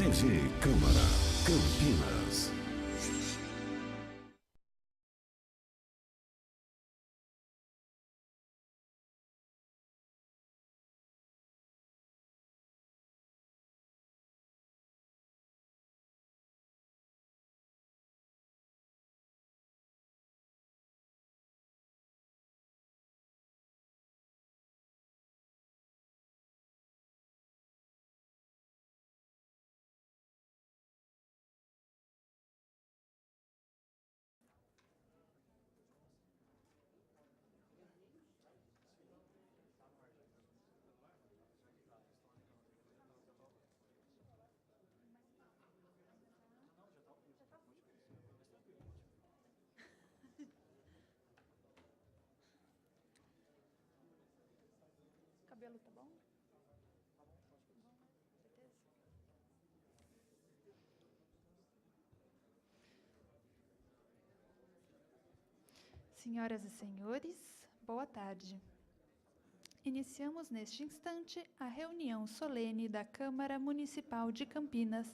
TV Câmara Campinas. Cabelo tá bom? Certeza? Senhoras e senhores, boa tarde. Iniciamos neste instante a reunião solene da Câmara Municipal de Campinas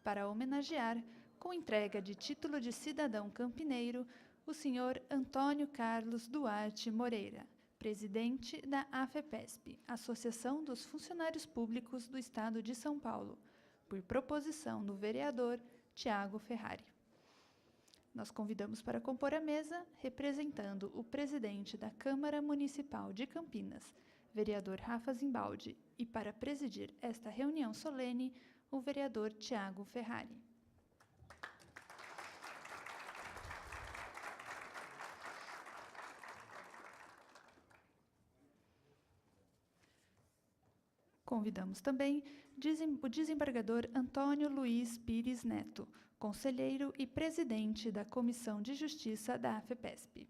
para homenagear, com entrega de título de cidadão campineiro, o senhor Antônio Carlos Duarte Moreira, presidente da AFEPESP, Associação dos Funcionários Públicos do Estado de São Paulo, por proposição do vereador Tiago Ferrari. Nós convidamos para compor a mesa, representando o presidente da Câmara Municipal de Campinas, vereador Rafa Zimbaldi, e para presidir esta reunião solene, o vereador Tiago Ferrari. Convidamos também o desembargador Antônio Luiz Pires Neto, conselheiro e presidente da Comissão de Justiça da AFEPESP.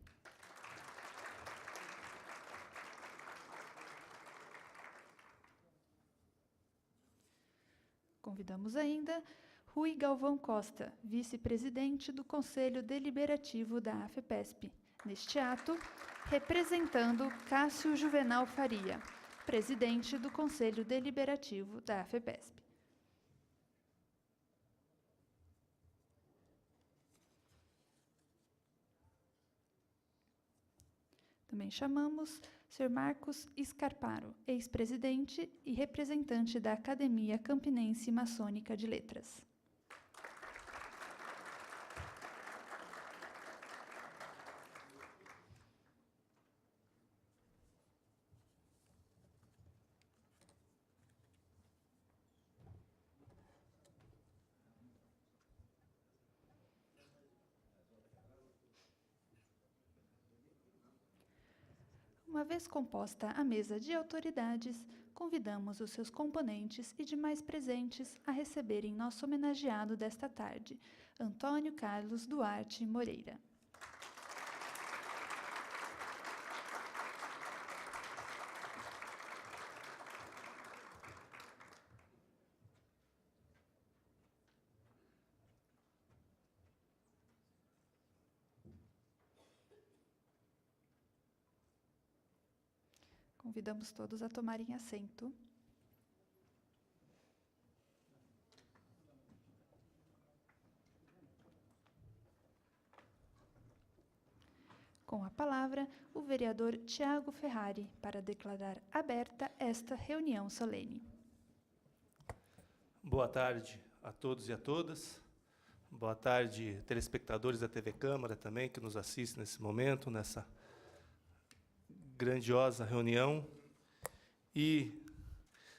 Convidamos ainda Rui Galvão Costa, vice-presidente do Conselho Deliberativo da AFEPESP. Neste ato, representando Cássio Juvenal Faria, presidente do Conselho Deliberativo da AFEPESP. Também chamamos o Sr. Marcos Scarparo, ex-presidente e representante da Academia Campinense Maçônica de Letras. Uma vez composta a mesa de autoridades, convidamos os seus componentes e demais presentes a receberem nosso homenageado desta tarde, Antônio Carlos Duarte Moreira. Convidamos todos a tomarem assento. Com a palavra, o vereador Tiago Ferrari, para declarar aberta esta reunião solene. Boa tarde a todos e a todas. Boa tarde, telespectadores da TV Câmara também, que nos assistem nesse momento, nessa grandiosa reunião. E,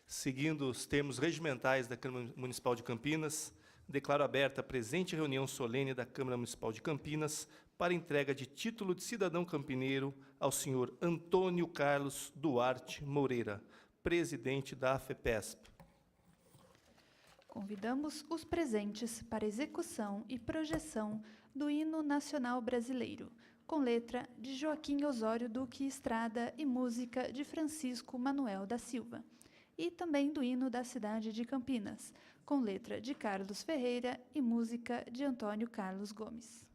seguindo os termos regimentais da Câmara Municipal de Campinas, declaro aberta a presente reunião solene da Câmara Municipal de Campinas para entrega de título de cidadão campineiro ao senhor Antônio Carlos Duarte Moreira, presidente da AFEPESP. Convidamos os presentes para execução e projeção do Hino Nacional Brasileiro, com letra de Joaquim Osório Duque Estrada e música de Francisco Manuel da Silva, e também do hino da cidade de Campinas, com letra de Carlos Ferreira e música de Antônio Carlos Gomes.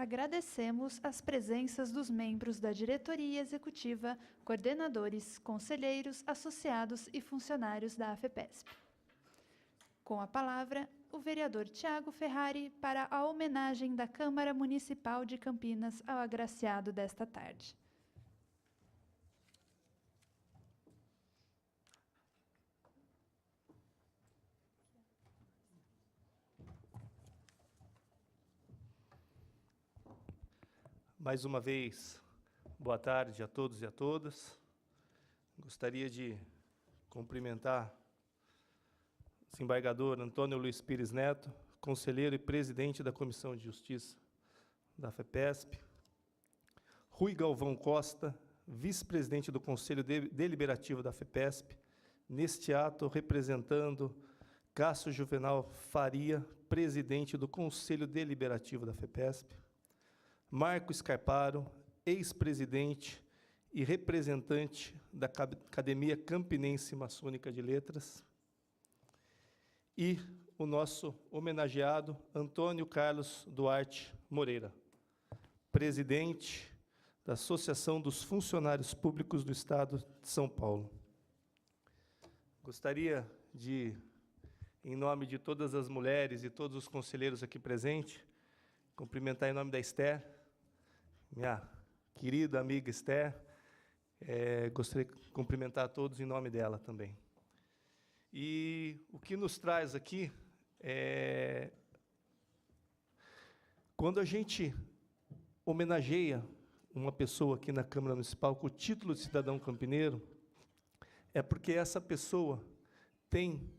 Agradecemos as presenças dos membros da diretoria executiva, coordenadores, conselheiros, associados e funcionários da AFEPESP. Com a palavra, o vereador Tiago Ferrari para a homenagem da Câmara Municipal de Campinas ao agraciado desta tarde. Mais uma vez, boa tarde a todos e a todas. Gostaria de cumprimentar o desembargador Antônio Luiz Pires Neto, conselheiro e presidente da Comissão de Justiça da AFEPESP, Rui Galvão Costa, vice-presidente do Conselho Deliberativo da AFEPESP, neste ato representando Cássio Juvenal Faria, presidente do Conselho Deliberativo da AFEPESP, Marco Scarparo, ex-presidente e representante da Academia Campinense Maçônica de Letras, e o nosso homenageado Antônio Carlos Duarte Moreira, presidente da Associação dos Funcionários Públicos do Estado de São Paulo. Gostaria de, em nome de todas as mulheres e todos os conselheiros aqui presentes, cumprimentar em nome da Esther, minha querida amiga Esther. Gostaria de cumprimentar a todos em nome dela também. E o que nos traz aqui é, quando a gente homenageia uma pessoa aqui na Câmara Municipal com o título de cidadão campineiro, é porque essa pessoa tem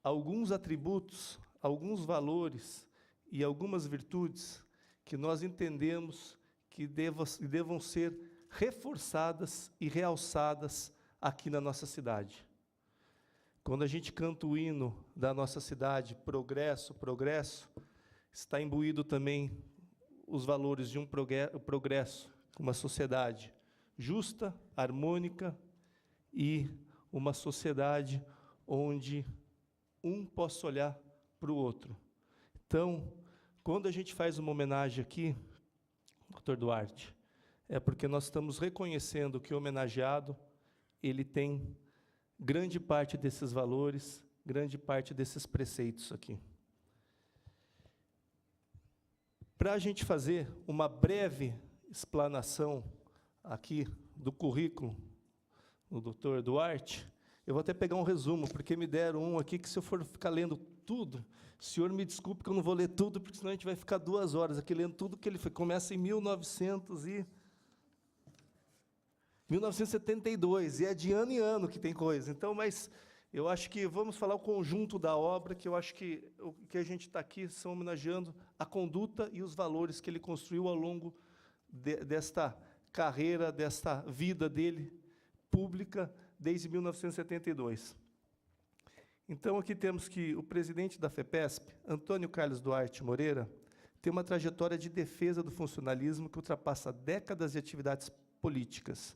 alguns atributos, alguns valores e algumas virtudes que nós entendemos que devam ser reforçadas e realçadas aqui na nossa cidade. Quando a gente canta o hino da nossa cidade, progresso, progresso, está imbuído também os valores de um progresso, uma sociedade justa, harmônica e uma sociedade onde um possa olhar para o outro. Então, quando a gente faz uma homenagem aqui, Dr. Duarte, é porque nós estamos reconhecendo que o homenageado, ele tem grande parte desses valores, grande parte desses preceitos aqui. Para a gente fazer uma breve explanação aqui do currículo do Dr. Duarte, eu vou até pegar um resumo, porque me deram um aqui que, se eu for ficar lendo tudo, o senhor me desculpe que eu não vou ler tudo, porque senão a gente vai ficar 2 horas aqui lendo tudo que ele foi. Começa em 1972, e é de ano em ano que tem coisa. Então, mas eu acho que vamos falar o conjunto da obra, que eu acho que o que a gente está aqui são homenageando a conduta e os valores que ele construiu ao longo desta carreira, desta vida dele, pública, desde 1972. Então, aqui temos que o presidente da AFEPESP, Antônio Carlos Duarte Moreira, tem uma trajetória de defesa do funcionalismo que ultrapassa décadas de atividades políticas.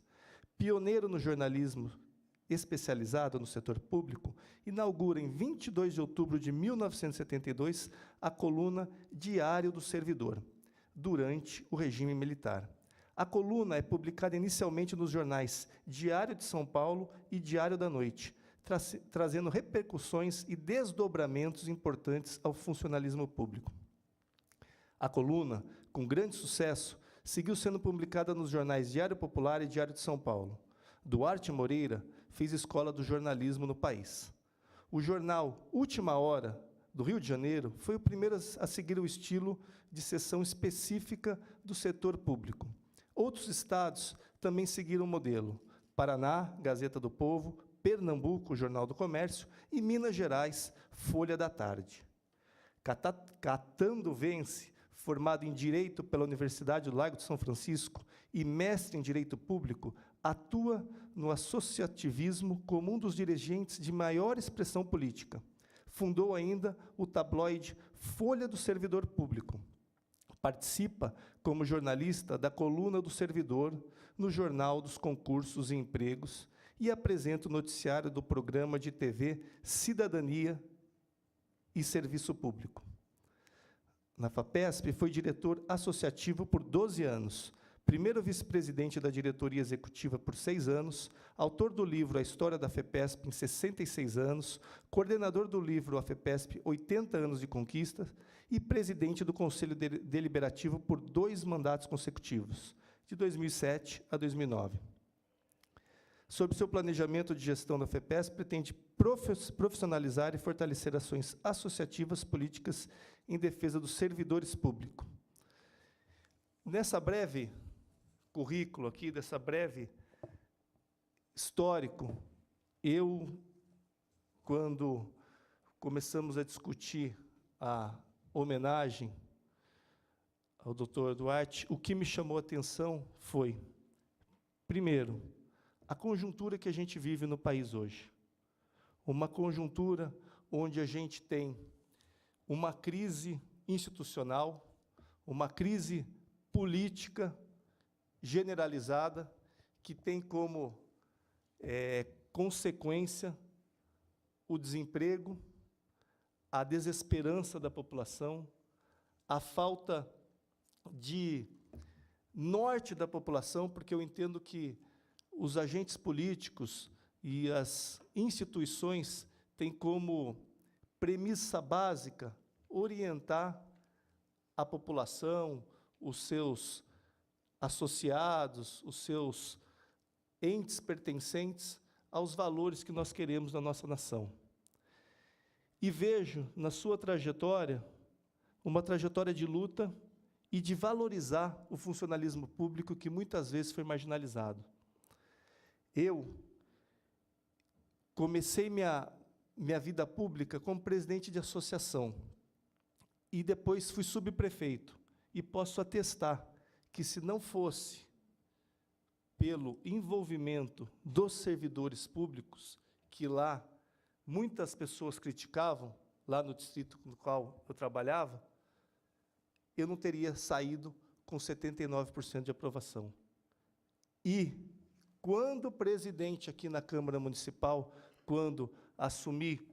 Pioneiro no jornalismo especializado no setor público, inaugura em 22 de outubro de 1972 a coluna Diário do Servidor, durante o regime militar. A coluna é publicada inicialmente nos jornais Diário de São Paulo e Diário da Noite, trazendo repercussões e desdobramentos importantes ao funcionalismo público. A coluna, com grande sucesso, seguiu sendo publicada nos jornais Diário Popular e Diário de São Paulo. Duarte Moreira fez escola do jornalismo no país. O jornal Última Hora, do Rio de Janeiro, foi o primeiro a seguir o estilo de seção específica do setor público. Outros estados também seguiram o modelo. Paraná, Gazeta do Povo, Pernambuco, Jornal do Comércio, e Minas Gerais, Folha da Tarde. Catando Vence, formado em Direito pela Universidade do Largo de São Francisco e mestre em Direito Público, atua no associativismo como um dos dirigentes de maior expressão política. Fundou ainda o tabloide Folha do Servidor Público. Participa, como jornalista, da Coluna do Servidor, no Jornal dos Concursos e Empregos, e apresenta o noticiário do programa de TV Cidadania e Serviço Público. na FAPESP, foi diretor associativo por 12 anos, primeiro vice-presidente da diretoria executiva por 6 anos, autor do livro A História da FEPESP em 66 anos, coordenador do livro A FEPESP 80 anos de conquista e presidente do Conselho Deliberativo por 2 mandatos consecutivos, de 2007 a 2009. Sob seu planejamento de gestão da FEPESP, pretende profissionalizar e fortalecer ações associativas políticas em defesa dos servidores públicos. Nessa breve currículo aqui, dessa breve histórico, quando começamos a discutir a homenagem ao Dr. Duarte, o que me chamou a atenção foi, primeiro, a conjuntura que a gente vive no país hoje. Uma conjuntura onde a gente tem uma crise institucional, uma crise política generalizada, que tem como consequência o desemprego, a desesperança da população, a falta de norte da população, porque eu entendo que os agentes políticos e as instituições têm como premissa básica orientar a população, os seus associados, os seus entes pertencentes aos valores que nós queremos na nossa nação. E vejo na sua trajetória uma trajetória de luta e de valorizar o funcionalismo público que muitas vezes foi marginalizado. Eu comecei minha vida pública como presidente de associação e depois fui subprefeito. E posso atestar que, se não fosse pelo envolvimento dos servidores públicos, que lá muitas pessoas criticavam, lá no distrito no qual eu trabalhava, eu não teria saído com 79% de aprovação. E quando presidente aqui na Câmara Municipal, quando assumi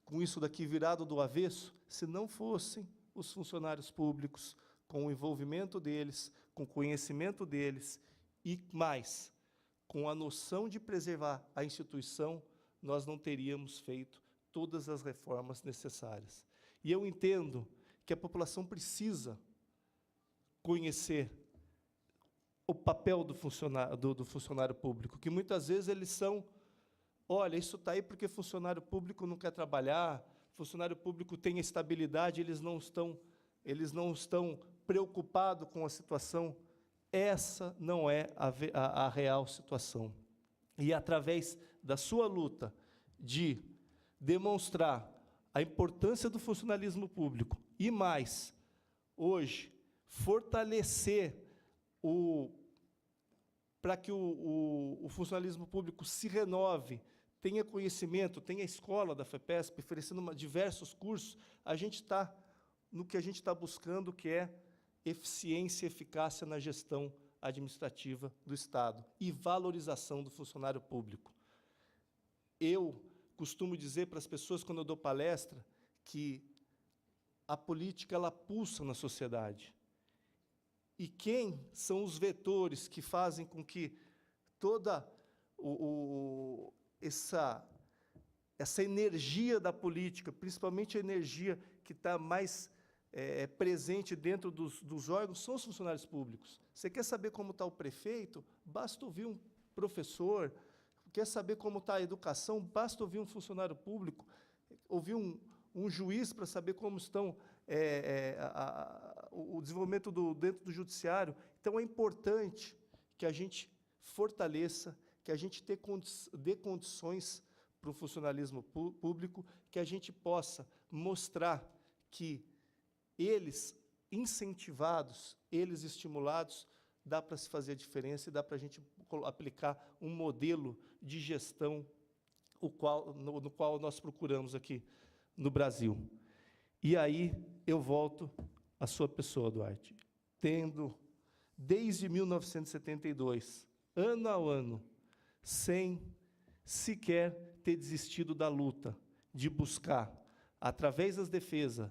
com isso daqui virado do avesso, se não fossem os funcionários públicos, com o envolvimento deles, com o conhecimento deles, e mais, com a noção de preservar a instituição, nós não teríamos feito todas as reformas necessárias. E eu entendo que a população precisa conhecer o papel do funcionário público, que muitas vezes eles são, olha, isso está aí porque funcionário público não quer trabalhar, funcionário público tem estabilidade, eles não estão preocupados com a situação. Essa não é a real situação. E através da sua luta de demonstrar a importância do funcionalismo público e mais, hoje, fortalecer para que o funcionalismo público se renove, tenha conhecimento, tenha a escola da FEPESP, oferecendo diversos cursos, a gente está no que a gente está buscando, que é eficiência e eficácia na gestão administrativa do Estado e valorização do funcionário público. Eu costumo dizer para as pessoas, quando eu dou palestra, que a política ela pulsa na sociedade. E quem são os vetores que fazem com que toda essa energia da política, principalmente a energia que está mais presente dentro dos órgãos, são os funcionários públicos. Você quer saber como está o prefeito? Basta ouvir um professor. Quer saber como está a educação? Basta ouvir um funcionário público. Ouvir um juiz para saber como estão o desenvolvimento dentro do judiciário. Então, é importante que a gente fortaleça, que a gente dê condições para o funcionalismo público, que a gente possa mostrar que eles, incentivados, eles estimulados, dá para se fazer a diferença e dá para a gente aplicar um modelo de gestão no qual nós procuramos aqui no Brasil. E aí eu volto à sua pessoa, Duarte, tendo, desde 1972, ano a ano, sem sequer ter desistido da luta, de buscar, através das defesas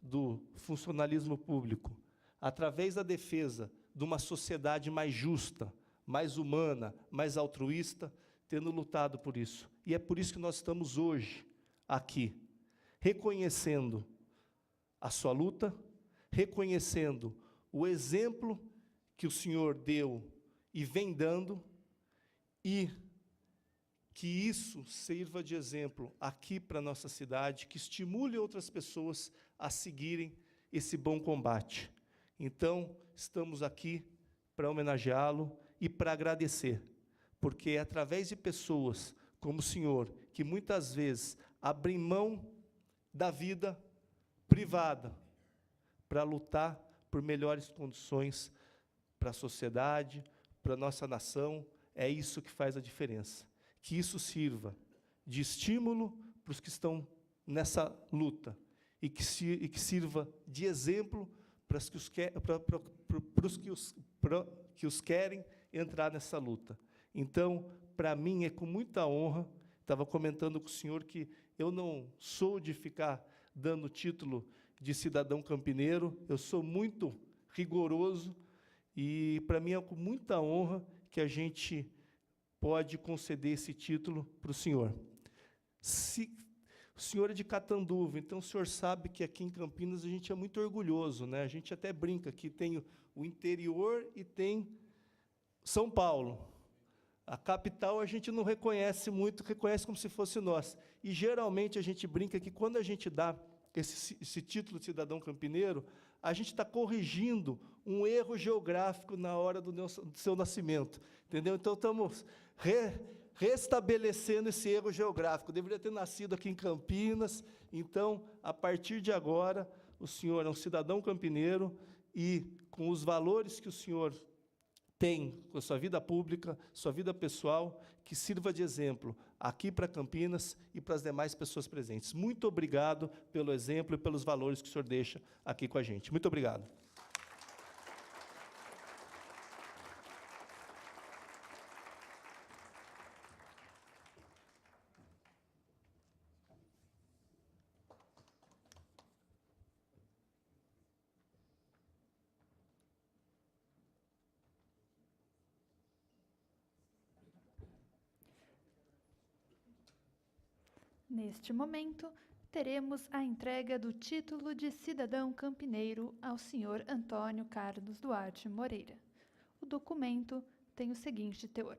do funcionalismo público, através da defesa de uma sociedade mais justa, mais humana, mais altruísta, tendo lutado por isso. E é por isso que nós estamos hoje aqui, reconhecendo a sua luta, reconhecendo o exemplo que o senhor deu e vem dando, e que isso sirva de exemplo aqui para a nossa cidade, que estimule outras pessoas a seguirem esse bom combate. Então, estamos aqui para homenageá-lo e para agradecer, porque é através de pessoas como o senhor, que muitas vezes abrem mão da vida privada para lutar por melhores condições para a sociedade, para a nossa nação, é isso que faz a diferença. Que isso sirva de estímulo para os que estão nessa luta e que sirva de exemplo para os que os querem entrar nessa luta. Então, para mim, é com muita honra, estava comentando com o senhor que eu não sou de ficar dando título de cidadão campineiro, eu sou muito rigoroso, e para mim é com muita honra que a gente pode conceder esse título para o senhor. O senhor é de Catanduva, então o senhor sabe que aqui em Campinas a gente é muito orgulhoso, né? A gente até brinca que tem o interior e tem São Paulo. A capital a gente não reconhece muito, reconhece como se fosse nós. E geralmente a gente brinca que quando a gente dá esse título de cidadão campineiro, a gente está corrigindo um erro geográfico na hora do seu nascimento, entendeu? Então, estamos restabelecendo esse erro geográfico. Deveria ter nascido aqui em Campinas. Então, a partir de agora, o senhor é um cidadão campineiro e, com os valores que o senhor tem com a sua vida pública, sua vida pessoal, que sirva de exemplo aqui para Campinas e para as demais pessoas presentes. Muito obrigado pelo exemplo e pelos valores que o senhor deixa aqui com a gente. Muito obrigado. Neste momento, teremos a entrega do título de cidadão campineiro ao senhor Antônio Carlos Duarte Moreira. O documento tem o seguinte teor: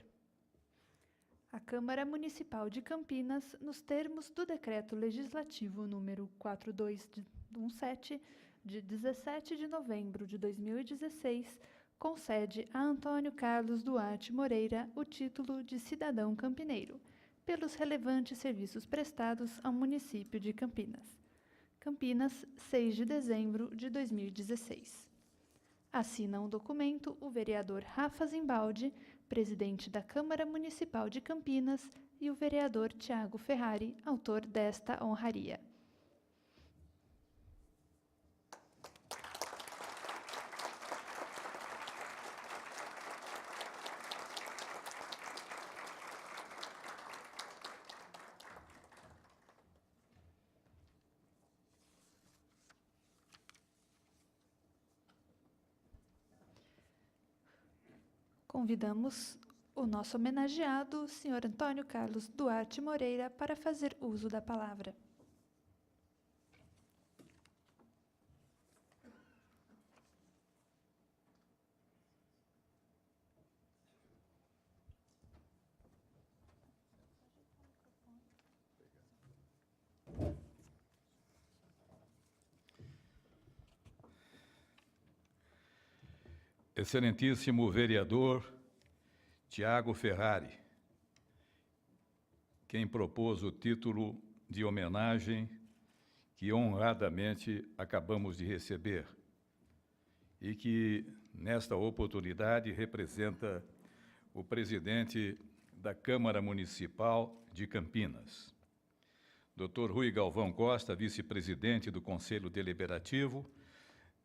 a Câmara Municipal de Campinas, nos termos do Decreto Legislativo número 4217, de 17 de novembro de 2016, concede a Antônio Carlos Duarte Moreira o título de cidadão campineiro, pelos relevantes serviços prestados ao município de Campinas. Campinas, 6 de dezembro de 2016. Assinam o documento o vereador Rafa Zimbaldi, presidente da Câmara Municipal de Campinas, e o vereador Tiago Ferrari, autor desta honraria. Convidamos o nosso homenageado, senhor Antônio Carlos Duarte Moreira, para fazer uso da palavra. Excelentíssimo vereador Tiago Ferrari, quem propôs o título de homenagem que honradamente acabamos de receber e que, nesta oportunidade, representa o presidente da Câmara Municipal de Campinas. Dr. Rui Galvão Costa, vice-presidente do Conselho Deliberativo,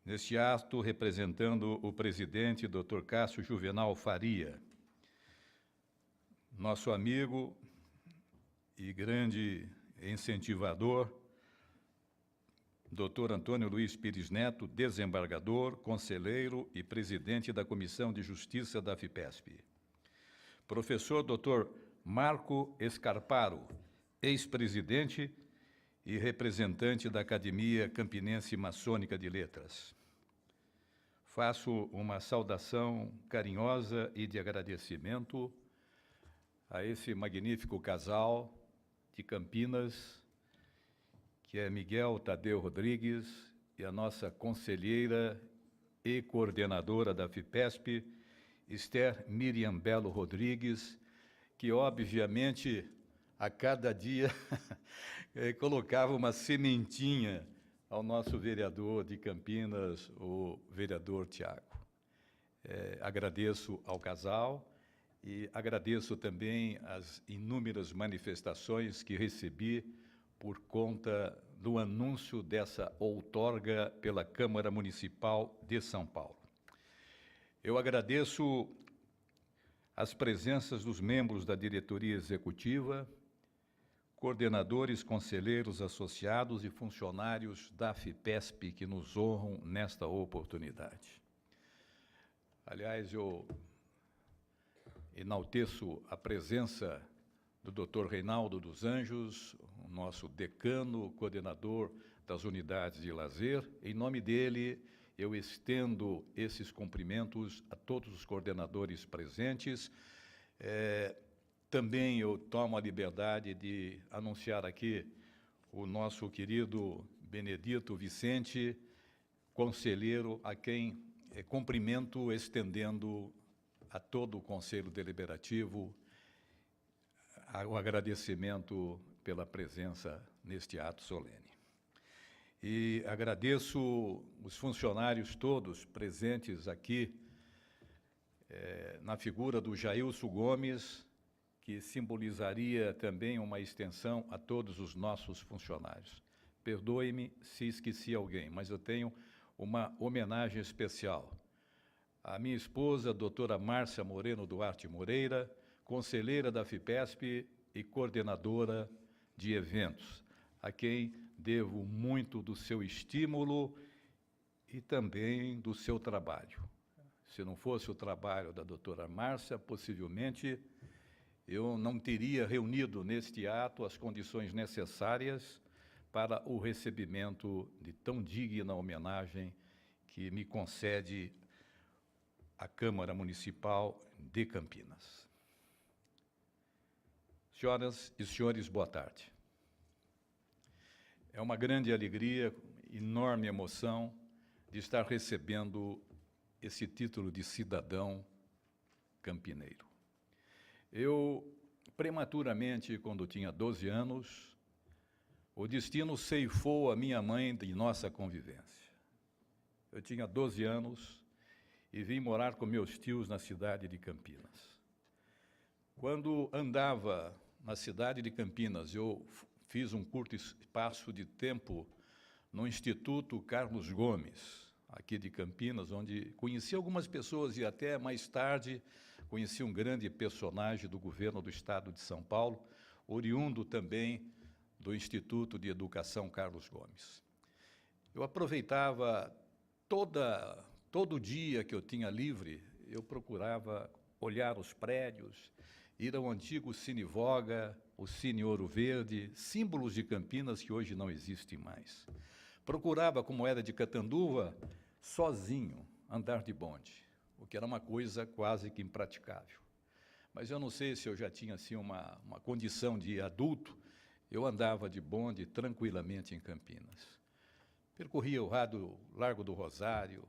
neste ato representando o presidente, Dr. Cássio Juvenal Faria, nosso amigo e grande incentivador Dr. Antônio Luiz Pires Neto, desembargador, conselheiro e presidente da Comissão de Justiça da FIPESP. Professor Dr. Marco Escarparo, ex-presidente e representante da Academia Campinense Maçônica de Letras. Faço uma saudação carinhosa e de agradecimento a esse magnífico casal de Campinas, que é Miguel Tadeu Rodrigues e a nossa conselheira e coordenadora da FIPESP, Esther Miriam Belo Rodrigues, que, obviamente, a cada dia colocava uma sementinha ao nosso vereador de Campinas, o vereador Tiago. Agradeço ao casal e agradeço também as inúmeras manifestações que recebi por conta do anúncio dessa outorga pela Câmara Municipal de São Paulo. Eu agradeço as presenças dos membros da diretoria executiva, coordenadores, conselheiros associados e funcionários da FIPESP que nos honram nesta oportunidade. Aliás, eu enalteço a presença do Dr. Reinaldo dos Anjos, o nosso decano, coordenador das unidades de lazer. Em nome dele, eu estendo esses cumprimentos a todos os coordenadores presentes. Também eu tomo a liberdade de anunciar aqui o nosso querido Benedito Vicente, conselheiro, a quem cumprimento estendendo a todo o Conselho Deliberativo o agradecimento pela presença neste ato solene. E agradeço os funcionários todos presentes aqui, na figura do Jailson Gomes, que simbolizaria também uma extensão a todos os nossos funcionários. Perdoe-me se esqueci alguém, mas eu tenho uma homenagem especial à minha esposa, a doutora Márcia Moreno Duarte Moreira, conselheira da FIPESP e coordenadora de eventos, a quem devo muito do seu estímulo e também do seu trabalho. Se não fosse o trabalho da doutora Márcia, possivelmente eu não teria reunido neste ato as condições necessárias para o recebimento de tão digna homenagem que me concede a Câmara Municipal de Campinas. Senhoras e senhores, boa tarde. É uma grande alegria, enorme emoção de estar recebendo esse título de cidadão campineiro. Eu, prematuramente, quando tinha 12 anos, o destino ceifou a minha mãe de nossa convivência. Eu tinha 12 anos e vim morar com meus tios na cidade de Campinas. Quando andava na cidade de Campinas, eu fiz um curto espaço de tempo no Instituto Carlos Gomes, aqui de Campinas, onde conheci algumas pessoas e até mais tarde conheci um grande personagem do governo do Estado de São Paulo, oriundo também do Instituto de Educação Carlos Gomes. Eu aproveitava todo dia que eu tinha livre, eu procurava olhar os prédios, ir ao antigo Cine Voga, o Cine Ouro Verde, símbolos de Campinas que hoje não existem mais. Procurava, como era de Catanduva, sozinho, andar de bonde, o que era uma coisa quase que impraticável. Mas eu não sei se eu já tinha assim, uma condição de adulto, eu andava de bonde tranquilamente em Campinas. Percorria o Largo do Rosário,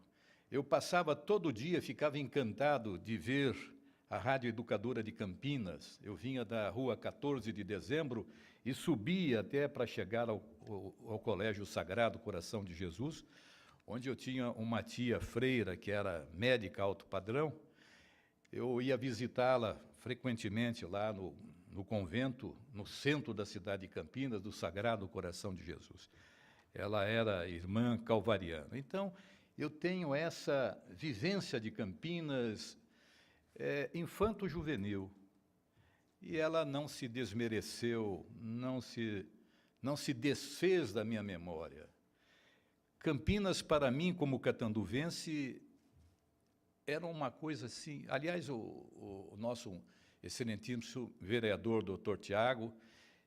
eu passava todo dia, ficava encantado de ver a Rádio Educadora de Campinas. Eu vinha da Rua 14 de Dezembro e subia até para chegar ao Colégio Sagrado Coração de Jesus, onde eu tinha uma tia freira, que era médica alto padrão. Eu ia visitá-la frequentemente lá no convento, no centro da cidade de Campinas, do Sagrado Coração de Jesus. Ela era irmã calvariana. Então, eu tenho essa vivência de Campinas infanto-juvenil, e ela não se desmereceu, não se desfez da minha memória. Campinas, para mim, como catanduvense, era uma coisa assim. Aliás, o nosso excelentíssimo vereador, doutor Tiago,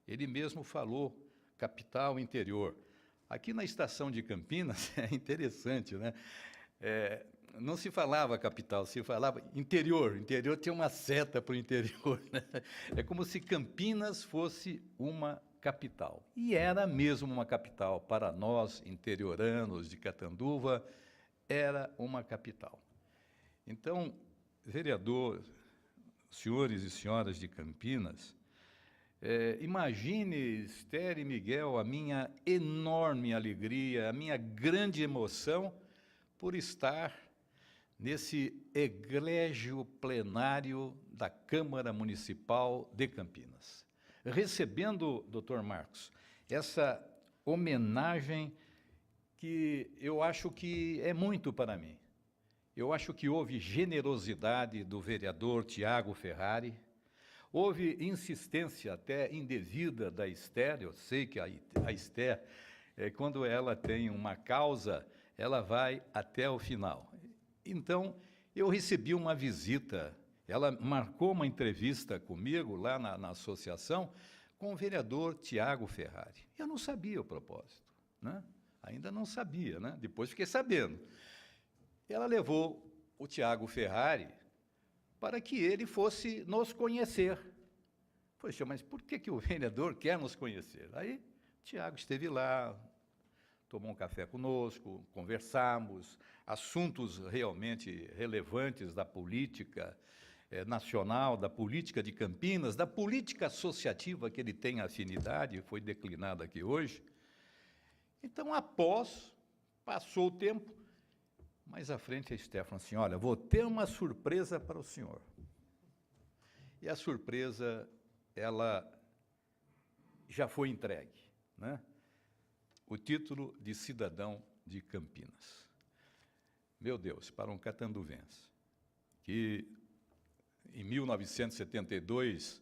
ele mesmo falou capital interior. Aqui na estação de Campinas, é interessante, né? Não se falava capital, se falava interior. Interior tinha uma seta para o interior, né? É como se Campinas fosse uma capital. E era mesmo uma capital. Para nós, interioranos de Catanduva, era uma capital. Então, vereador, senhores e senhoras de Campinas, imagine, Esther e Miguel, a minha enorme alegria, a minha grande emoção por estar nesse egrégio plenário da Câmara Municipal de Campinas, recebendo, doutor Marcos, essa homenagem que eu acho que é muito para mim. Eu acho que houve generosidade do vereador Tiago Ferrari, houve insistência até indevida da Esther. Eu sei que a Esther, quando ela tem uma causa, ela vai até o final. Então, eu recebi uma visita, ela marcou uma entrevista comigo lá na associação com o vereador Tiago Ferrari. Eu não sabia o propósito, né? Ainda não sabia, né? Depois fiquei sabendo. Ela levou o Tiago Ferrari para que ele fosse nos conhecer. Poxa, mas por que o vereador quer nos conhecer? Aí, o Tiago esteve lá, tomou um café conosco, conversamos, assuntos realmente relevantes da política nacional, da política de Campinas, da política associativa que ele tem afinidade, foi declinada aqui hoje. Então, passou o tempo, mais à frente a Esther falou assim, olha, vou ter uma surpresa para o senhor. E a surpresa, ela já foi entregue, né? O título de cidadão de Campinas. Meu Deus, para um catanduvense, que em 1972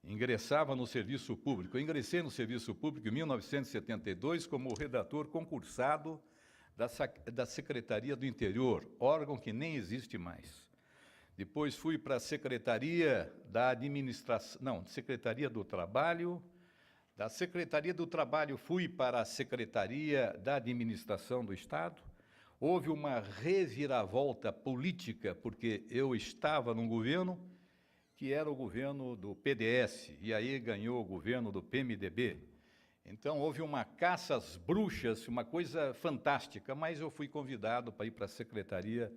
ingressava no serviço público. Eu ingressei no serviço público em 1972 como redator concursado da Secretaria do Interior, órgão que nem existe mais. Depois fui para a Secretaria da Administração, não, Secretaria do Trabalho. Da Secretaria do Trabalho fui para a Secretaria da Administração do Estado. Houve uma reviravolta política, porque eu estava num governo que era o governo do PDS, e aí ganhou o governo do PMDB. Então, houve uma caça às bruxas, uma coisa fantástica, mas eu fui convidado para ir para a Secretaria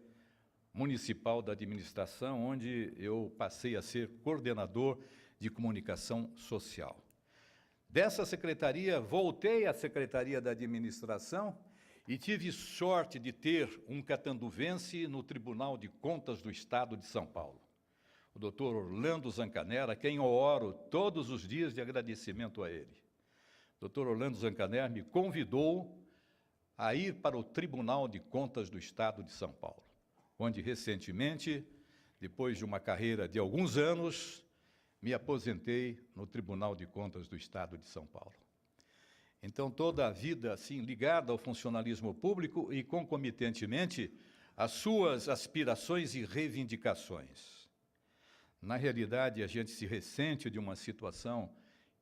Municipal da Administração, onde eu passei a ser coordenador de comunicação social. Dessa secretaria, voltei à Secretaria da Administração e tive sorte de ter um catanduvense no Tribunal de Contas do Estado de São Paulo, o doutor Orlando Zancanera, a quem eu oro todos os dias de agradecimento a ele. O doutor Orlando Zancanera me convidou a ir para o Tribunal de Contas do Estado de São Paulo, onde recentemente, depois de uma carreira de alguns anos, me aposentei no Tribunal de Contas do Estado de São Paulo. Então, toda a vida assim, ligada ao funcionalismo público e, concomitantemente, às suas aspirações e reivindicações. Na realidade, a gente se ressente de uma situação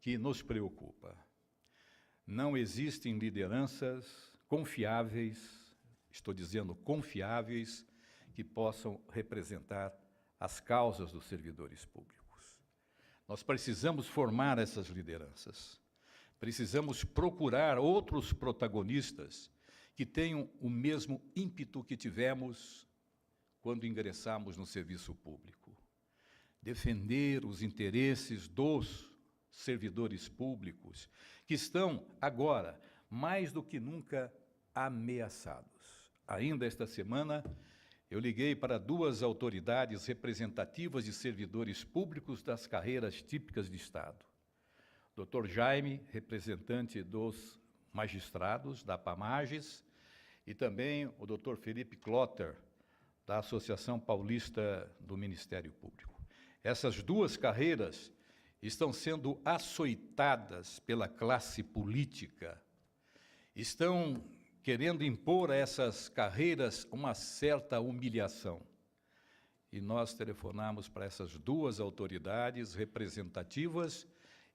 que nos preocupa. Não existem lideranças confiáveis, estou dizendo confiáveis, que possam representar as causas dos servidores públicos. Nós precisamos formar essas lideranças. Precisamos procurar outros protagonistas que tenham o mesmo ímpeto que tivemos quando ingressamos no serviço público. Defender os interesses dos servidores públicos, que estão agora, mais do que nunca, ameaçados. Ainda esta semana, eu liguei para 2 autoridades representativas de servidores públicos das carreiras típicas de Estado. Dr. Jaime, representante dos magistrados da PAMAGES, e também o Dr. Felipe Clotter, da Associação Paulista do Ministério Público. Essas 2 carreiras estão sendo açoitadas pela classe política, estão querendo impor a essas carreiras uma certa humilhação. E nós telefonamos para essas duas autoridades representativas,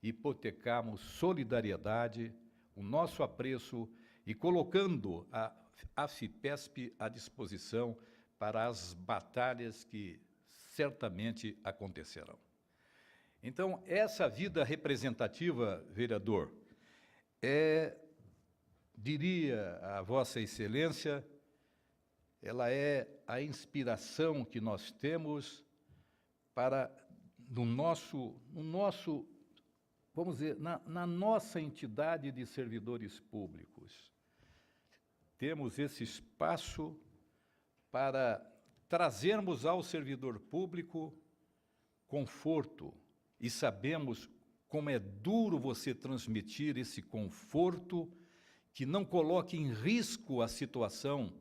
hipotecamos solidariedade, o nosso apreço e colocando a AFIPESP à disposição para as batalhas que certamente acontecerão. Então, essa vida representativa, vereador, diria a Vossa Excelência, ela é a inspiração que nós temos para, vamos dizer, na nossa entidade de servidores públicos. Temos esse espaço para trazermos ao servidor público conforto, e sabemos como é duro você transmitir esse conforto que não coloque em risco a situação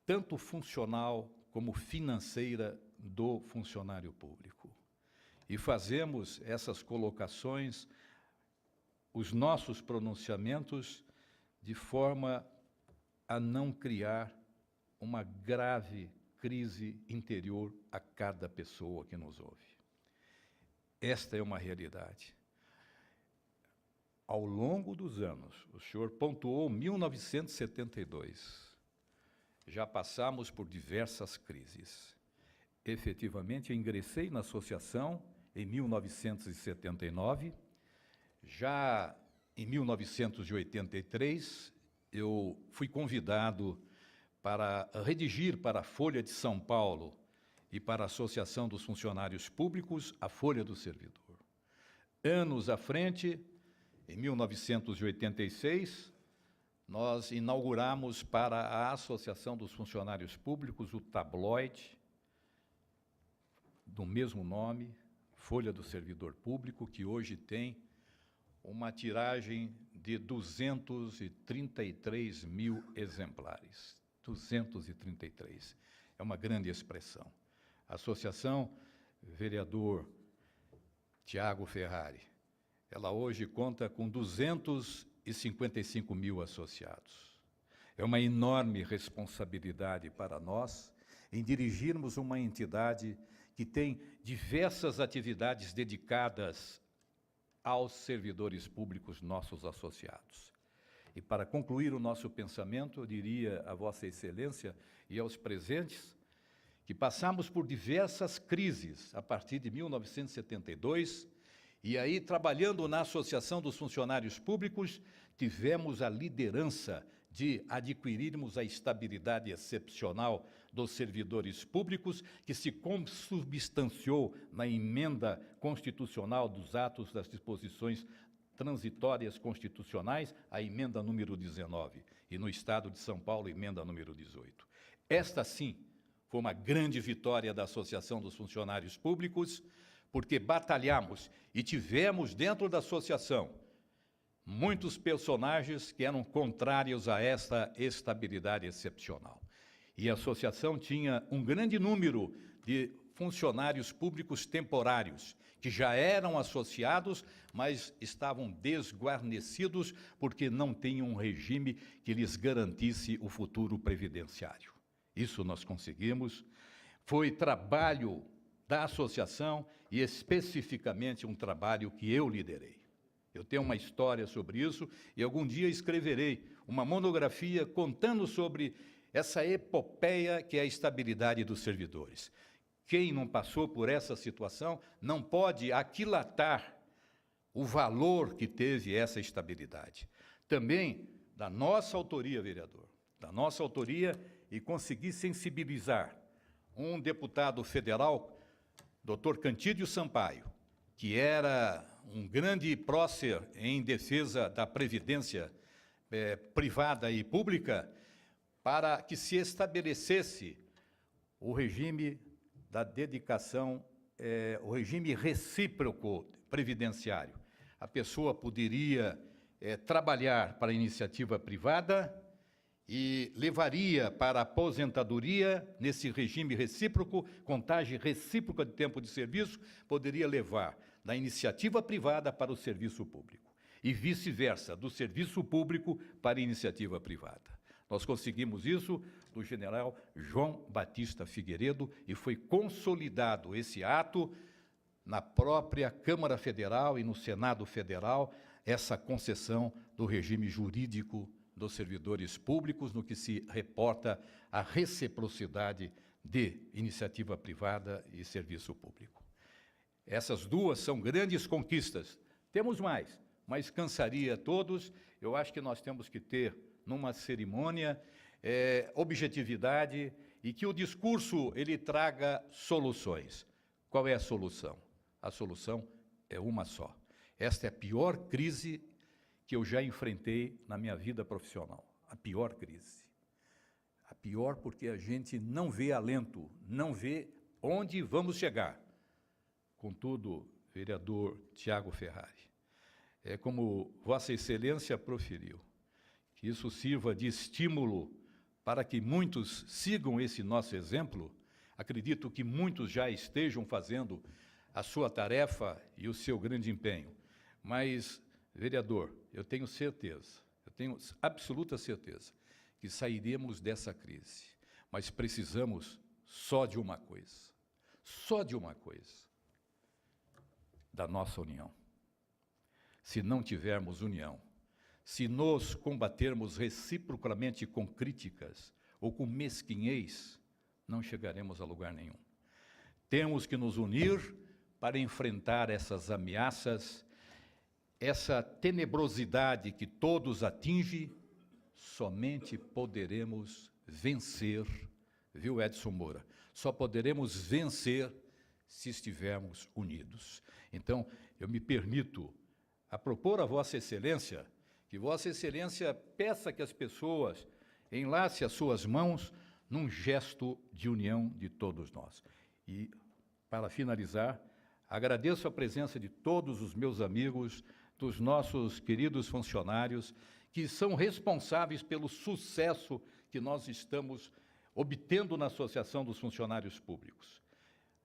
tanto funcional como financeira do funcionário público. E fazemos essas colocações, os nossos pronunciamentos, de forma a não criar uma grave crise interior a cada pessoa que nos ouve. Esta é uma realidade. Ao longo dos anos, o senhor pontuou 1972, já passamos por diversas crises. Efetivamente, eu ingressei na associação em 1979, já em 1983, eu fui convidado para redigir para a Folha de São Paulo e para a Associação dos Funcionários Públicos a Folha do Servidor. Anos à frente, em 1986, nós inauguramos para a Associação dos Funcionários Públicos o tabloide, do mesmo nome, Folha do Servidor Público, que hoje tem uma tiragem de 233 mil exemplares. 233. É uma grande expressão. A associação, vereador Tiago Ferrari, ela hoje conta com 255 mil associados. É uma enorme responsabilidade para nós em dirigirmos uma entidade que tem diversas atividades dedicadas aos servidores públicos, nossos associados. E para concluir o nosso pensamento, eu diria a Vossa Excelência e aos presentes que passamos por diversas crises a partir de 1972, e aí, trabalhando na Associação dos Funcionários Públicos, tivemos a liderança de adquirirmos a estabilidade excepcional dos servidores públicos, que se consubstanciou na emenda constitucional dos atos das disposições transitórias constitucionais, a emenda número 19, e no Estado de São Paulo, emenda número 18. Esta, sim, foi uma grande vitória da Associação dos Funcionários Públicos, porque batalhamos e tivemos dentro da associação muitos personagens que eram contrários a esta estabilidade excepcional. E a associação tinha um grande número de funcionários públicos temporários, que já eram associados, mas estavam desguarnecidos porque não tinham um regime que lhes garantisse o futuro previdenciário. Isso nós conseguimos. Foi trabalho da associação e especificamente um trabalho que eu liderei. Eu tenho uma história sobre isso e algum dia escreverei uma monografia contando sobre essa epopeia que é a estabilidade dos servidores. Quem não passou por essa situação não pode aquilatar o valor que teve essa estabilidade. Também, da nossa autoria, vereador, da nossa autoria, e consegui sensibilizar um deputado federal, Dr. Cantídio Sampaio, que era um grande prócer em defesa da previdência privada e pública, para que se estabelecesse o regime da dedicação, o regime recíproco previdenciário. A pessoa poderia trabalhar para a iniciativa privada e levaria para a aposentadoria, nesse regime recíproco, contagem recíproca de tempo de serviço, poderia levar da iniciativa privada para o serviço público. e vice-versa, do serviço público para a iniciativa privada. Nós conseguimos isso do general João Batista Figueiredo e foi consolidado esse ato na própria Câmara Federal e no Senado Federal, essa concessão do regime jurídico dos servidores públicos, no que se reporta à reciprocidade de iniciativa privada e serviço público. Essas duas são grandes conquistas. Temos mais, mas cansaria a todos. Eu acho que nós temos que ter, numa cerimônia, objetividade e que o discurso ele traga soluções. Qual é a solução? A solução é uma só. Esta é a pior crise que eu já enfrentei na minha vida profissional. A pior crise. A pior porque a gente não vê alento, não vê onde vamos chegar. Contudo, vereador Tiago Ferrari, é como Vossa Excelência proferiu, que isso sirva de estímulo para que muitos sigam esse nosso exemplo. Acredito que muitos já estejam fazendo a sua tarefa e o seu grande empenho. Mas, vereador, eu tenho absoluta certeza, que sairemos dessa crise. Mas precisamos só de uma coisa, da nossa união. Se não tivermos união, se nos combatermos reciprocamente com críticas ou com mesquinhez, não chegaremos a lugar nenhum. Temos que nos unir para enfrentar essas ameaças, essa tenebrosidade que todos atinge, somente poderemos vencer, viu, Edson Moura? Só poderemos vencer se estivermos unidos. Então, eu me permito a propor a Vossa Excelência que Vossa Excelência peça que as pessoas enlacem as suas mãos num gesto de união de todos nós. E, para finalizar, agradeço a presença de todos os meus amigos, dos nossos queridos funcionários, que são responsáveis pelo sucesso que nós estamos obtendo na Associação dos Funcionários Públicos.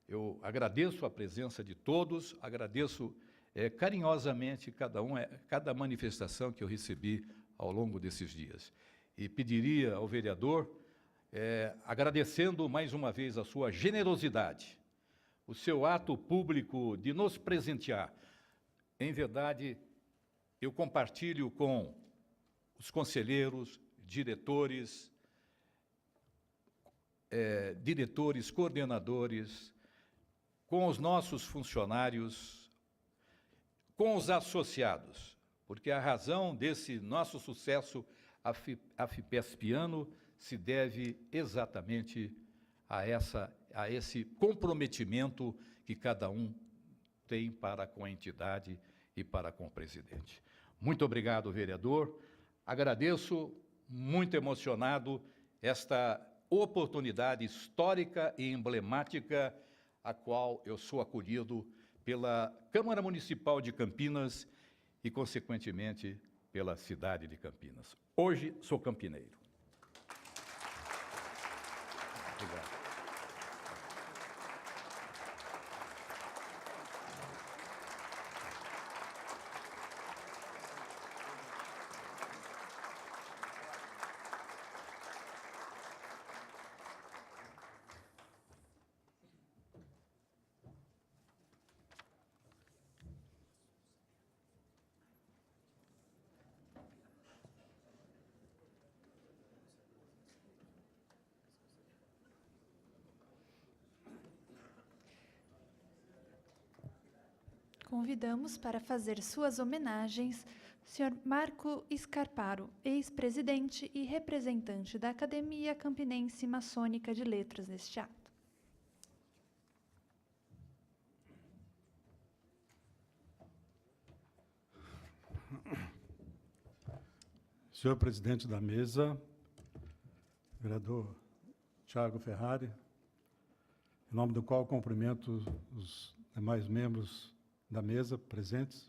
Eu agradeço a presença de todos, agradeço carinhosamente cada manifestação que eu recebi ao longo desses dias. E pediria ao vereador, agradecendo mais uma vez a sua generosidade, o seu ato público de nos presentear. Em verdade, eu compartilho com os conselheiros, diretores, coordenadores, com os nossos funcionários, com os associados, porque a razão desse nosso sucesso afipespiano se deve exatamente a esse comprometimento que cada um tem para com a entidade e para com o presidente. Muito obrigado, vereador. Agradeço, muito emocionado, esta oportunidade histórica e emblemática a qual eu sou acolhido pela Câmara Municipal de Campinas e, consequentemente, pela cidade de Campinas. Hoje sou campineiro. Obrigado. Convidamos para fazer suas homenagens o Sr. Marco Scarparo, ex-presidente e representante da Academia Campinense Maçônica de Letras neste ato. Senhor presidente da mesa, vereador Tiago Ferrari, em nome do qual cumprimento os demais membros da mesa presentes.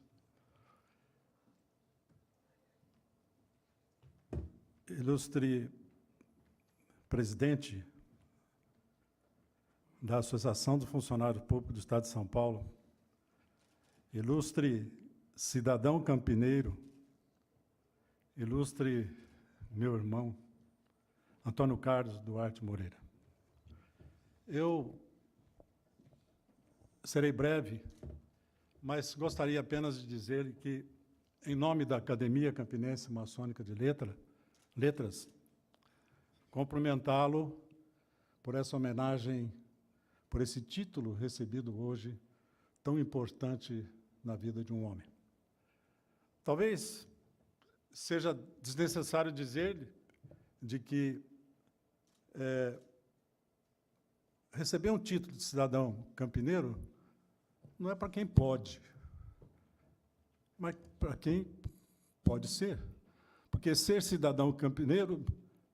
Ilustre presidente da Associação do Funcionário Público do Estado de São Paulo, ilustre cidadão campineiro, ilustre meu irmão, Antônio Carlos Duarte Moreira. Eu serei breve, mas gostaria apenas de dizer que, em nome da Academia Campinense Maçônica de Letras, cumprimentá-lo por essa homenagem, por esse título recebido hoje, tão importante na vida de um homem. Talvez seja desnecessário dizer de que receber um título de cidadão campineiro não é para quem pode, mas para quem pode ser. Porque ser cidadão campineiro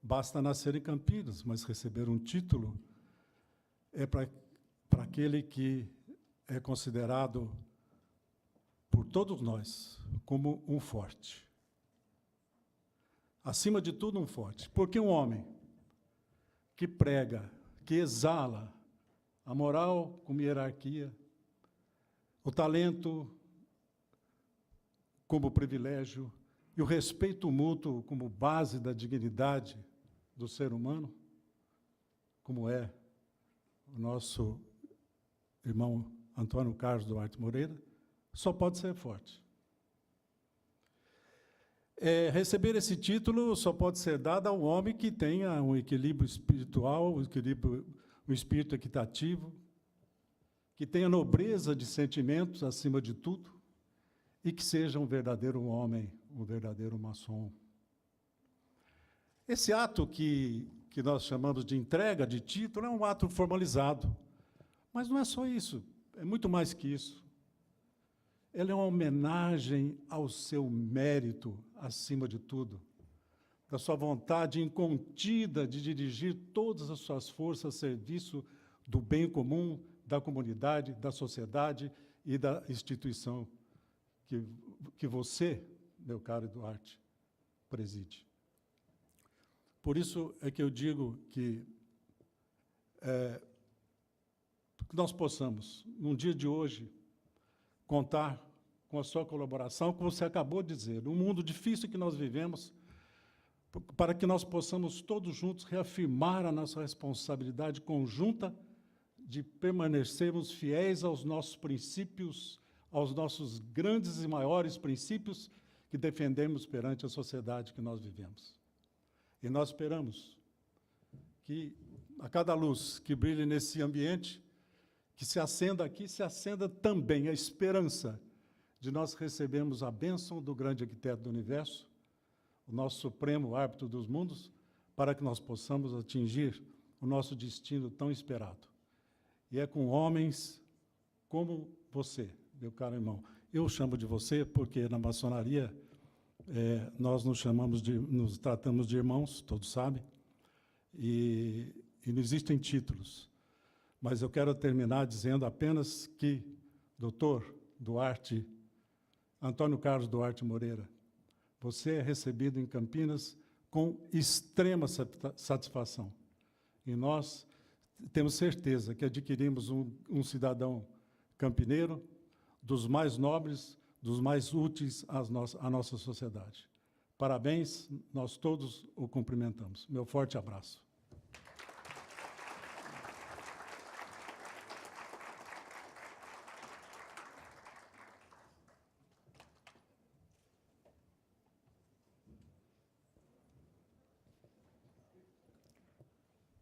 basta nascer em Campinas, mas receber um título é para aquele que é considerado por todos nós como um forte. Acima de tudo, um forte. Porque um homem que prega, que exala a moral como hierarquia, o talento como privilégio e o respeito mútuo como base da dignidade do ser humano, como é o nosso irmão Antônio Carlos Duarte Moreira, só pode ser forte. Receber esse título só pode ser dado a um homem que tenha um equilíbrio espiritual, um espírito equitativo, que tenha nobreza de sentimentos acima de tudo e que seja um verdadeiro homem, um verdadeiro maçom. Esse ato que nós chamamos de entrega de título é um ato formalizado, mas não é só isso, é muito mais que isso. Ele é uma homenagem ao seu mérito, acima de tudo, da sua vontade incontida de dirigir todas as suas forças a serviço do bem comum, da comunidade, da sociedade e da instituição que você, meu caro Duarte, preside. Por isso é que eu digo que nós possamos, num dia de hoje, contar com a sua colaboração, como você acabou de dizer, num mundo difícil que nós vivemos, para que nós possamos todos juntos reafirmar a nossa responsabilidade conjunta de permanecermos fiéis aos nossos princípios, aos nossos grandes e maiores princípios que defendemos perante a sociedade que nós vivemos. E nós esperamos que, a cada luz que brilhe nesse ambiente, que se acenda aqui, se acenda também a esperança de nós recebermos a bênção do grande arquiteto do universo, o nosso supremo árbitro dos mundos, para que nós possamos atingir o nosso destino tão esperado. E é com homens como você, meu caro irmão. Eu chamo de você porque na maçonaria nós nos tratamos de irmãos, todos sabem, e não existem títulos. Mas eu quero terminar dizendo apenas que, doutor Duarte, Antônio Carlos Duarte Moreira, você é recebido em Campinas com extrema satisfação. E nós temos certeza que adquirimos um cidadão campineiro dos mais nobres, dos mais úteis à nossa sociedade. Parabéns, nós todos o cumprimentamos. Meu forte abraço.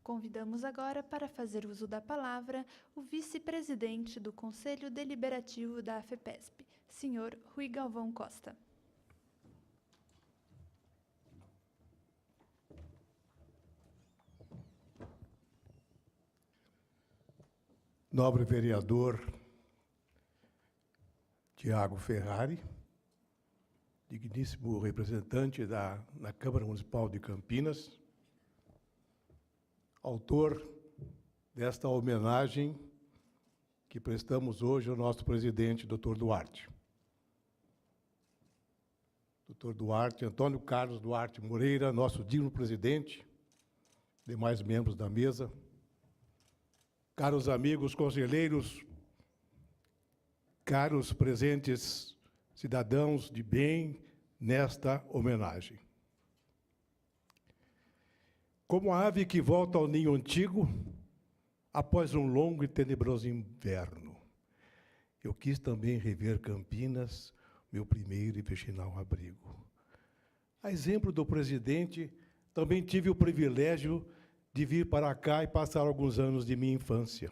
Convidamos agora para fazer uso da palavra o vice-presidente do Conselho Deliberativo da AFEPESP, senhor Rui Galvão Costa. Nobre vereador Tiago Ferrari, digníssimo representante na Câmara Municipal de Campinas, autor desta homenagem que prestamos hoje ao nosso presidente, Dr. Duarte. Dr. Duarte, Antônio Carlos Duarte Moreira, nosso digno presidente, demais membros da mesa, caros amigos conselheiros, caros presentes cidadãos de bem, nesta homenagem. Como a ave que volta ao ninho antigo, após um longo e tenebroso inverno, eu quis também rever Campinas, meu primeiro e virginal abrigo. A exemplo do presidente, também tive o privilégio de vir para cá e passar alguns anos de minha infância.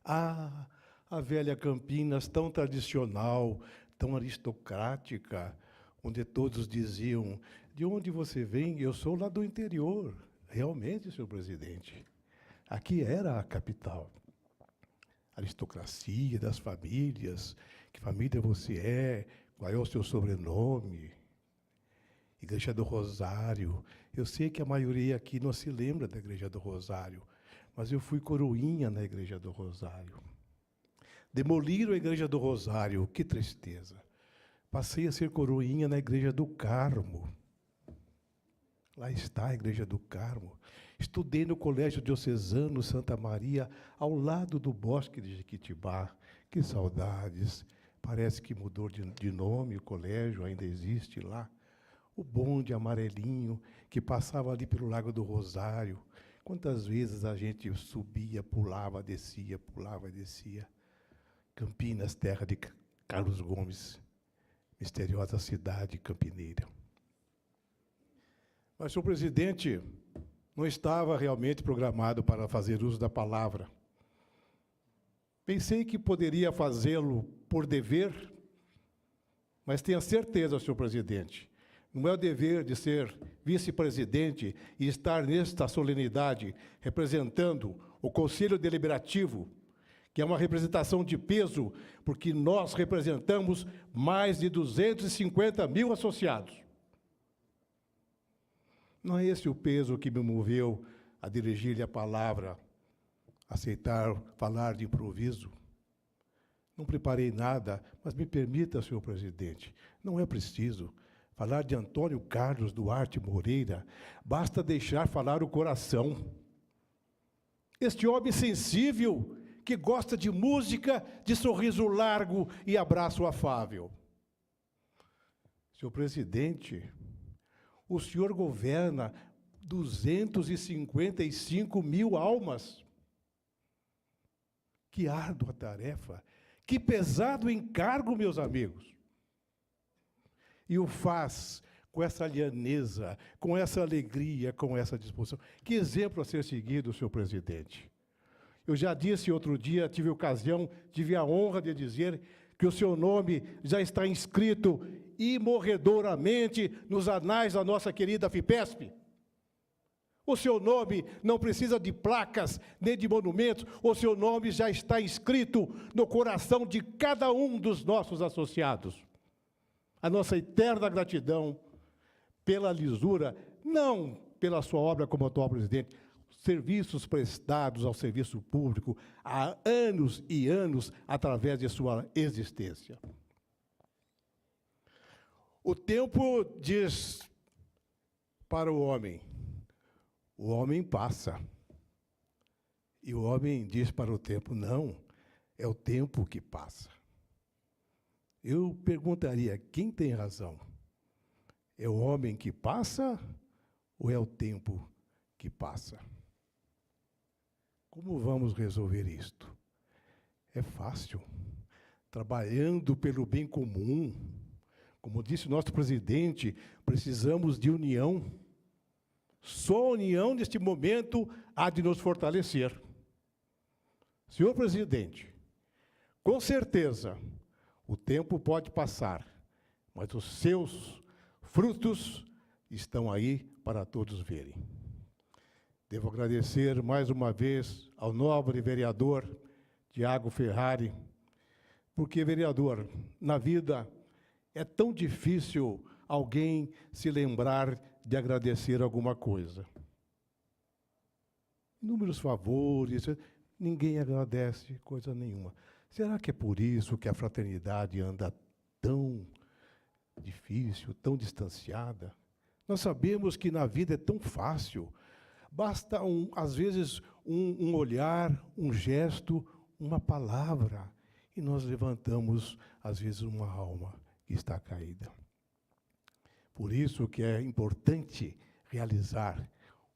Ah, a velha Campinas, tão tradicional, tão aristocrática, onde todos diziam: de onde você vem? Eu sou lá do interior. Realmente, senhor presidente, aqui era a capital. Aristocracia das famílias, que família você é, qual é o seu sobrenome. Igreja do Rosário. Eu sei que a maioria aqui não se lembra da Igreja do Rosário, mas eu fui coroinha na Igreja do Rosário. Demoliram a Igreja do Rosário, que tristeza. Passei a ser coroinha na Igreja do Carmo. Lá está a Igreja do Carmo. Estudei no Colégio Diocesano Santa Maria, ao lado do Bosque de Jequitibá. Que saudades. Parece que mudou de nome, o colégio ainda existe lá. O bonde amarelinho que passava ali pelo Lago do Rosário. Quantas vezes a gente subia, pulava, descia, pulava, descia. Campinas, terra de Carlos Gomes, misteriosa cidade campineira. Mas, senhor presidente, não estava realmente programado para fazer uso da palavra. Pensei que poderia fazê-lo por dever, mas tenha certeza, senhor presidente, no meu dever de ser vice-presidente e estar nesta solenidade representando o Conselho Deliberativo, que é uma representação de peso, porque nós representamos mais de 250 mil associados. Não é esse o peso que me moveu a dirigir-lhe a palavra, aceitar falar de improviso. Não preparei nada, mas me permita, senhor presidente, não é preciso falar de Antônio Carlos Duarte Moreira, basta deixar falar o coração. Este homem sensível, que gosta de música, de sorriso largo e abraço afável. Senhor presidente, o senhor governa 255 mil almas. Que árdua tarefa, que pesado encargo, meus amigos. E o faz com essa lhaneza, com essa alegria, com essa disposição. Que exemplo a ser seguido, senhor presidente. Eu já disse outro dia, tive a honra de dizer que o seu nome já está inscrito imorredoramente nos anais da nossa querida FIPESP. O seu nome não precisa de placas, nem de monumentos, o seu nome já está inscrito no coração de cada um dos nossos associados. A nossa eterna gratidão pela lisura, não pela sua obra como atual presidente, serviços prestados ao serviço público há anos e anos através de sua existência. O tempo diz para o homem passa. E o homem diz para o tempo, não, é o tempo que passa. Eu perguntaria, quem tem razão? É o homem que passa ou é o tempo que passa? Como vamos resolver isto? É fácil. Trabalhando pelo bem comum. Como disse o nosso presidente, precisamos de união. Só a união, neste momento, há de nos fortalecer. Senhor presidente, com certeza, o tempo pode passar, mas os seus frutos estão aí para todos verem. Devo agradecer mais uma vez ao nobre vereador Tiago Ferrari, porque, vereador, na vida é tão difícil alguém se lembrar de agradecer alguma coisa. Inúmeros favores, ninguém agradece coisa nenhuma. Será que é por isso que a fraternidade anda tão difícil, tão distanciada? Nós sabemos que na vida é tão fácil. Basta, às vezes, um olhar, um gesto, uma palavra, e nós levantamos, às vezes, uma alma que está caída. Por isso que é importante realizar.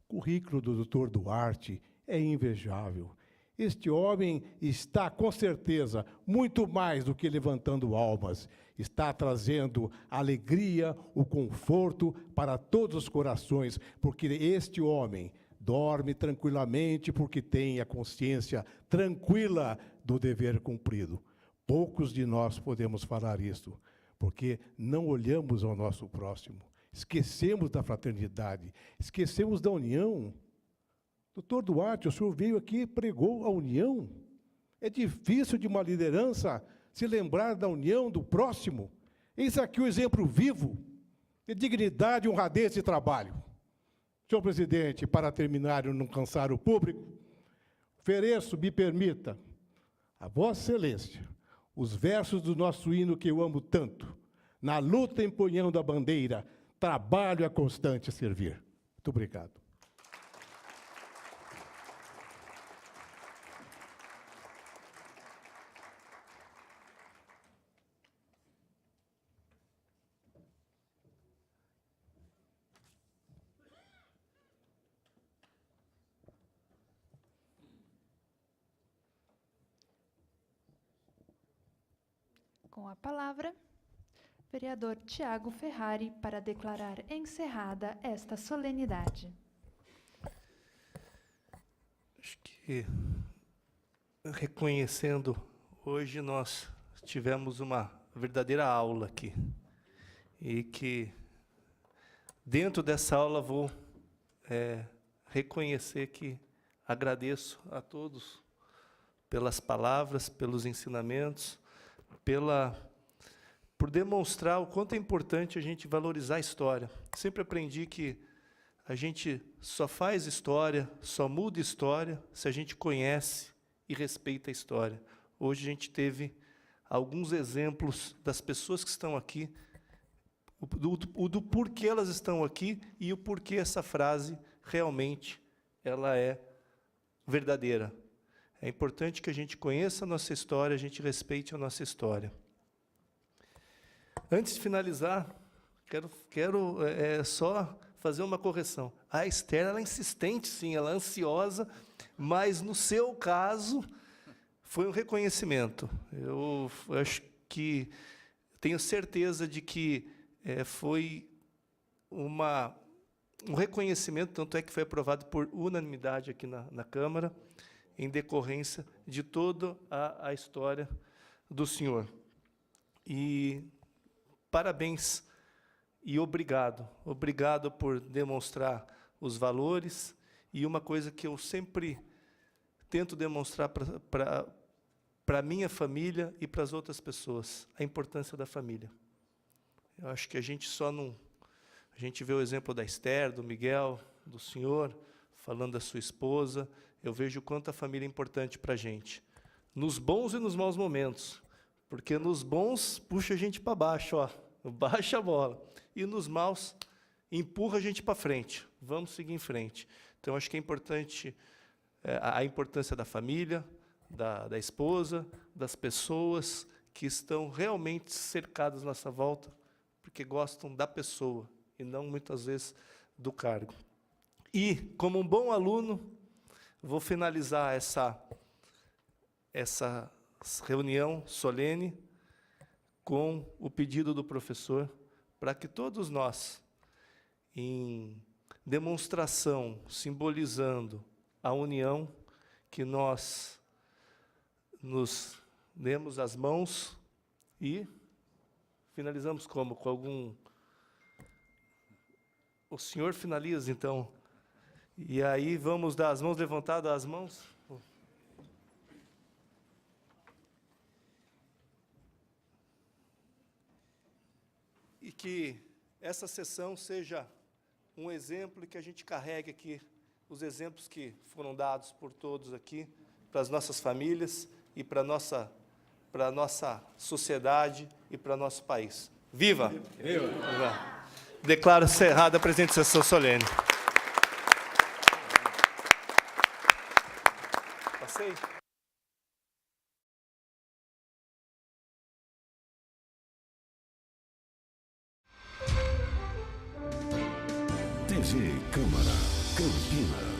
O currículo do Dr. Duarte é invejável. Este homem está, com certeza, muito mais do que levantando almas. Está trazendo alegria, o conforto para todos os corações, porque este homem dorme tranquilamente porque tem a consciência tranquila do dever cumprido. Poucos de nós podemos falar isso, porque não olhamos ao nosso próximo. Esquecemos da fraternidade, esquecemos da união. Doutor Duarte, o senhor veio aqui e pregou a união. É difícil de uma liderança se lembrar da união do próximo. Eis aqui o exemplo vivo de dignidade, honradez e trabalho. Senhor presidente, para terminar e não cansar o público, ofereço, me permita, a Vossa Excelência, os versos do nosso hino que eu amo tanto. Na luta empunhando a bandeira, trabalho é constante a servir. Muito obrigado. Com a palavra, vereador Tiago Ferrari, para declarar encerrada esta solenidade. Acho que, reconhecendo, hoje nós tivemos uma verdadeira aula aqui. E que, dentro dessa aula, vou reconhecer que agradeço a todos pelas palavras, pelos ensinamentos, por demonstrar o quanto é importante a gente valorizar a história. Sempre aprendi que a gente só faz história, só muda história, se a gente conhece e respeita a história. Hoje a gente teve alguns exemplos das pessoas que estão aqui, do porquê elas estão aqui e o porquê essa frase realmente ela é verdadeira. É importante que a gente conheça a nossa história, a gente respeite a nossa história. Antes de finalizar, quero só fazer uma correção. A Esther, ela é insistente, sim, ela é ansiosa, mas, no seu caso, foi um reconhecimento. Eu acho que, tenho certeza de que foi um reconhecimento, tanto é que foi aprovado por unanimidade aqui na Câmara, em decorrência de toda a história do senhor. E parabéns e obrigado. Obrigado por demonstrar os valores. E uma coisa que eu sempre tento demonstrar para a minha família e para as outras pessoas, a importância da família. Eu acho que a gente só não... A gente vê o exemplo da Esther, do Miguel, do senhor, falando da sua esposa. Eu vejo o quanto a família é importante para a gente, nos bons e nos maus momentos, porque nos bons puxa a gente para baixo, ó, baixa a bola, e nos maus empurra a gente para frente, vamos seguir em frente. Então, acho que é importante a importância da família, da esposa, das pessoas que estão realmente cercadas à nossa volta, porque gostam da pessoa, e não, muitas vezes, do cargo. E, como um bom aluno, vou finalizar essa reunião solene com o pedido do professor para que todos nós, em demonstração, simbolizando a união, que nós nos demos as mãos e finalizamos como? Com algum... O senhor finaliza, então. E aí, vamos dar as mãos, levantadas as mãos. E que essa sessão seja um exemplo e que a gente carregue aqui os exemplos que foram dados por todos aqui, para as nossas famílias e para a nossa sociedade e para o nosso país. Viva! Viva! Viva! Declaro encerrada a presente sessão solene. Passei? TV Câmara, Campinas.